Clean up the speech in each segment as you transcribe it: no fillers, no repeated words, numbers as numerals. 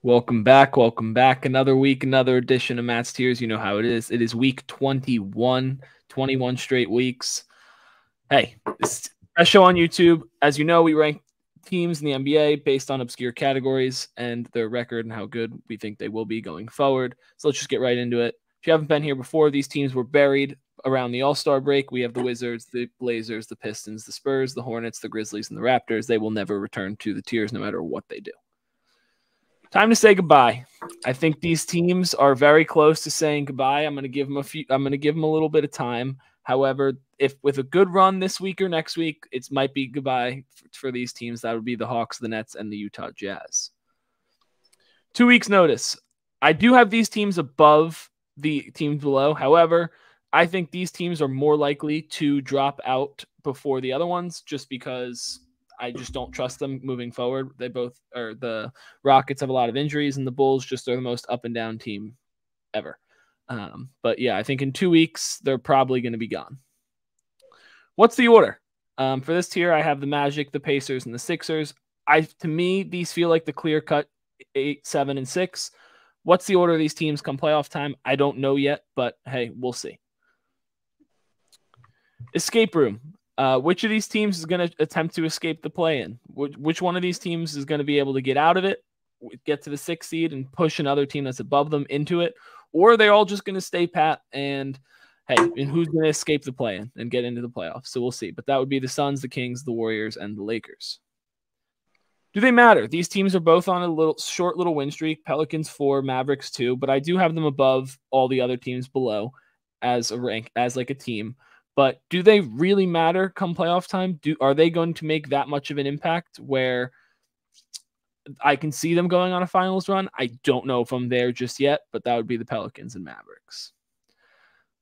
Welcome back. Welcome back. Another week, another edition of Matt's Tiers. You know how it is. It is week 21, 21 straight weeks. Hey, this is a show on YouTube. As you know, we rank teams in the NBA based on obscure categories and their record and how good we think they will be going forward. So let's just get right into it. If you haven't been here before, these teams were buried around the All-Star break. We have the Wizards, the Blazers, the Pistons, the Spurs, the Hornets, the Grizzlies, and the Raptors. They will never return to the tiers no matter what they do. Time to say goodbye. I think these teams are very close to saying goodbye. I'm going to give them a little bit of time. However, if with a good run this week or next week, it might be goodbye for these teams. That would be the Hawks, the Nets, and the Utah Jazz. 2 weeks notice. I do have these teams above the teams below. However, I think these teams are more likely to drop out before the other ones just because I just don't trust them moving forward. The Rockets have a lot of injuries, and the Bulls just are the most up and down team ever. But yeah, I think in 2 weeks, they're probably going to be gone. What's the order? For this tier, I have the Magic, the Pacers, and the Sixers. To me, these feel like the clear-cut 8, 7, and 6. What's the order of these teams come playoff time? I don't know yet, but hey, we'll see. Escape room. Which of these teams is going to attempt to escape the play-in? Which one of these teams is going to be able to get out of it, get to the 6th seed, and push another team that's above them into it? Or are they all just going to stay pat and, hey, and who's going to escape the play-in and get into the playoffs? So we'll see. But that would be the Suns, the Kings, the Warriors, and the Lakers. Do they matter? These teams are both on a short little win streak. Pelicans 4, Mavericks 2, but I do have them above all the other teams below as a rank, as like a team. But do they really matter come playoff time? Are they going to make that much of an impact where I can see them going on a finals run? I don't know if I'm there just yet, but that would be the Pelicans and Mavericks.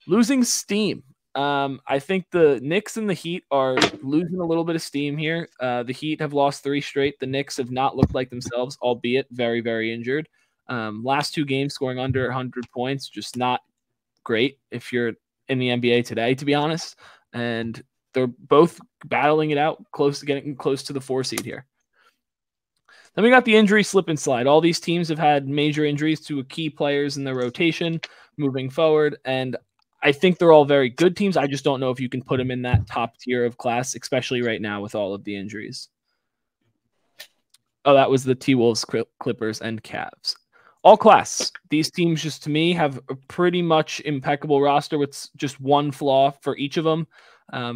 Losing steam. I think the Knicks and the Heat are losing a little bit of steam here. The Heat have lost 3 straight. The Knicks have not looked like themselves, albeit very, very injured. Last 2 games scoring under 100 points, just not great if you're in the NBA today, to be honest. And they're both battling it out, getting close to the 4 seed here. Then we got the injury slip and slide. All these teams have had major injuries to key players in their rotation moving forward. And I think they're all very good teams. I just don't know if you can put them in that top tier of class, especially right now with all of the injuries. Oh, that was the T-Wolves, Clippers, and Cavs. All class. These teams just, to me, have a pretty much impeccable roster with just one flaw for each of them.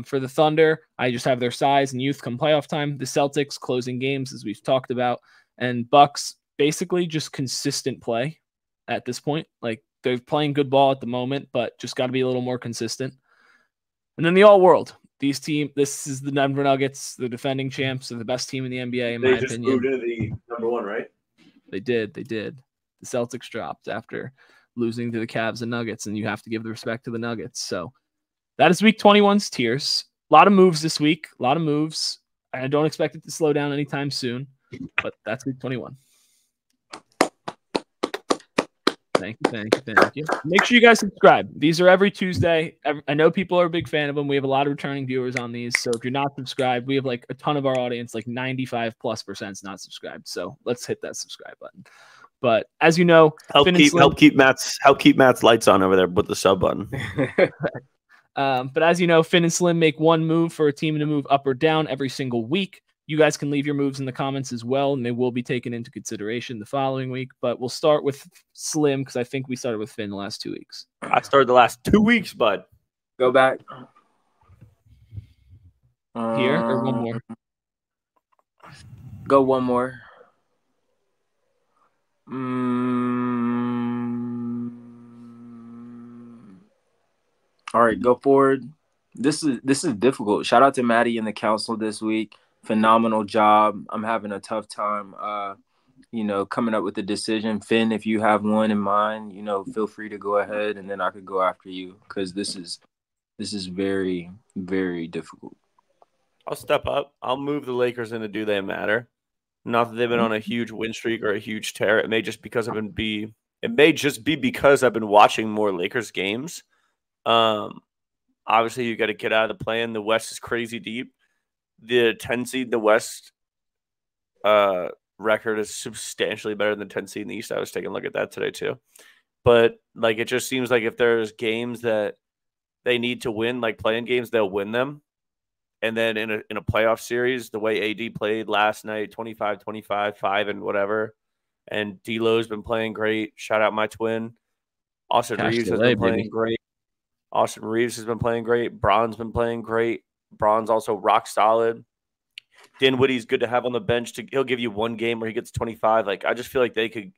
For the Thunder, I just have their size and youth come playoff time. The Celtics closing games, as we've talked about. And Bucks, basically just consistent play at this point. Like, they're playing good ball at the moment, but just got to be a little more consistent. And then the all-world. This is the Denver Nuggets, the defending champs. They're the best team in the NBA, in my opinion. They just moved into the number 1, right? They did. The Celtics dropped after losing to the Cavs and Nuggets, and you have to give the respect to the Nuggets. So that is week 21's tiers. A lot of moves this week. A lot of moves. I don't expect it to slow down anytime soon, but that's week 21. Thank you. Make sure you guys subscribe. These are every Tuesday. I know people are a big fan of them. We have a lot of returning viewers on these. So if you're not subscribed, we have like a ton of our audience, like 95+% not subscribed. So let's hit that subscribe button. But as you know, help keep Matt's lights on over there with the sub button. But as you know, Finn and Slim make one move for a team to move up or down every single week. You guys can leave your moves in the comments as well, and they will be taken into consideration the following week. But we'll start with Slim because I think we started with Finn the last 2 weeks. I started the last 2 weeks, bud. Go back. Here or one more? Go one more. All right, go forward. This is difficult. Shout out to Maddie and the council this week. Phenomenal job. I'm having a tough time, coming up with a decision. Finn, if you have one in mind, feel free to go ahead, and then I could go after you because this is very, very difficult. I'll step up. I'll move the Lakers into Do They Matter. Not that they've been on a huge win streak or a huge tear. It may just because be because I've been watching more Lakers games. Obviously, you got to get out of the play-in. The West is crazy deep. The 10 seed in the West record is substantially better than the 10 seed in the East. I was taking a look at that today too. But like it just seems like if there's games that they need to win, like playing games, they'll win them. And then in a playoff series, the way AD played last night, 25-25, 5 and whatever, and D'Lo's been playing great. Shout out my twin. Austin Reeves has been playing great. Austin Reeves has been playing great. Braun's been playing great. Braun's also rock solid. Dinwiddie's good to have on the bench. He'll give you one game where he gets 25. Like I just feel like they could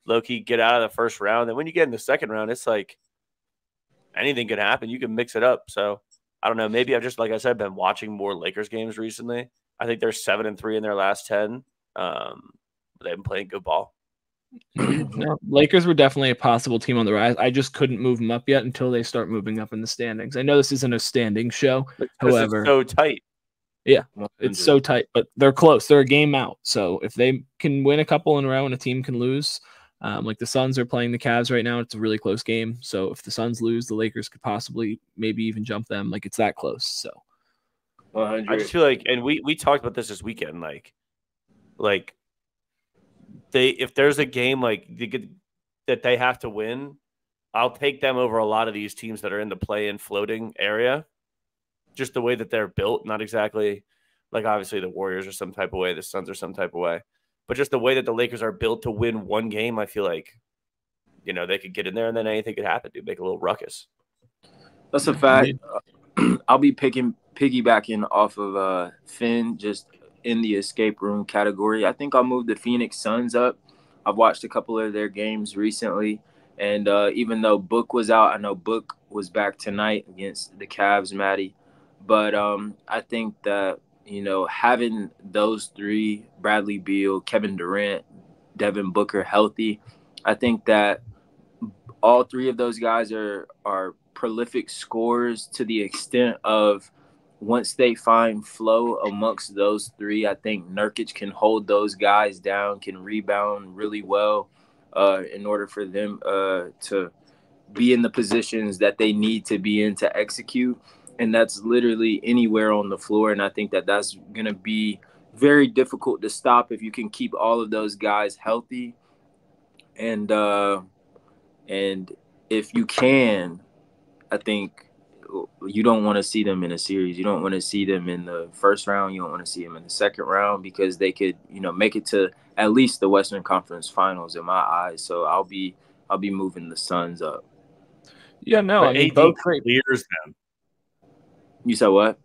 low-key get out of the first round. And when you get in the second round, it's like anything can happen. You can mix it up. So I don't know. Maybe I've just, like I said, been watching more Lakers games recently. I think they're 7-3 in their last 10. But they've been playing good ball. No, Lakers were definitely a possible team on the rise. I just couldn't move them up yet until they start moving up in the standings. I know this isn't a standing show. However, it's so tight. Yeah, it's so tight, but they're close. They're a game out. So if they can win a couple in a row and a team can lose, like the Suns are playing the Cavs right now, it's a really close game. So if the Suns lose, the Lakers could possibly maybe even jump them. Like it's that close. So 100. I just feel like, and we talked about this weekend, like if there's a game that they have to win, I'll take them over a lot of these teams that are in the play-in floating area. Just the way that they're built, not exactly like obviously the Warriors are some type of way, the Suns are some type of way, but just the way that the Lakers are built to win one game, I feel like, they could get in there and then anything could happen, dude. Make a little ruckus. That's a fact. I'll be piggybacking off of Finn just in the escape room category. I think I'll move the Phoenix Suns up. I've watched a couple of their games recently, and even though Book was out, I know Book was back tonight against the Cavs, Maddie. But I think that, having those three, Bradley Beal, Kevin Durant, Devin Booker healthy, I think that all three of those guys are prolific scorers to the extent of once they find flow amongst those three, I think Nurkic can hold those guys down, can rebound really well in order for them to be in the positions that they need to be in to execute. And that's literally anywhere on the floor. And I think that that's going to be very difficult to stop if you can keep all of those guys healthy. And if you can, I think you don't want to see them in a series. You don't want to see them in the first round. You don't want to see them in the second round because they could, make it to at least the Western Conference Finals in my eyes. So I'll be moving the Suns up. Yeah, no, but AD clears them. You said what?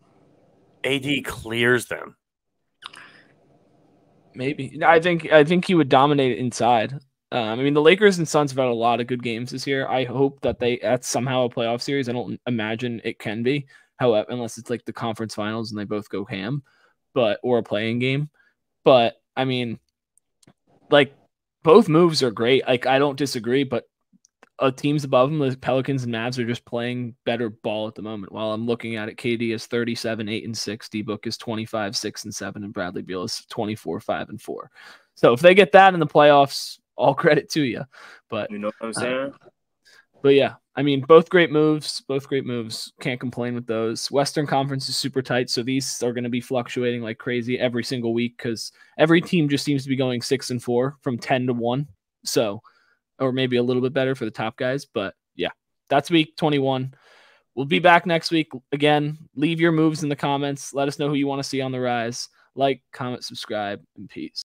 AD clears them. Maybe. I think he would dominate inside. The Lakers and Suns have had a lot of good games this year. I hope that that's somehow a playoff series. I don't imagine it can be, however, unless it's like the conference finals and they both go ham, or a playing game. But both moves are great. Like I don't disagree, but teams above them, the Pelicans and Mavs, are just playing better ball at the moment. While I'm looking at it, KD is 37, 8 and 6. D-Book is 25, 6 and 7, and Bradley Beal is 24, 5 and 4. So if they get that in the playoffs, all credit to you. But you know what I'm saying? But yeah, both great moves. Can't complain with those. Western Conference is super tight, so these are going to be fluctuating like crazy every single week because every team just seems to be going 6-4 from 10-1. So. Or maybe a little bit better for the top guys. But yeah, that's week 21. We'll be back next week. Again, leave your moves in the comments. Let us know who you want to see on the rise. Like, comment, subscribe, and peace.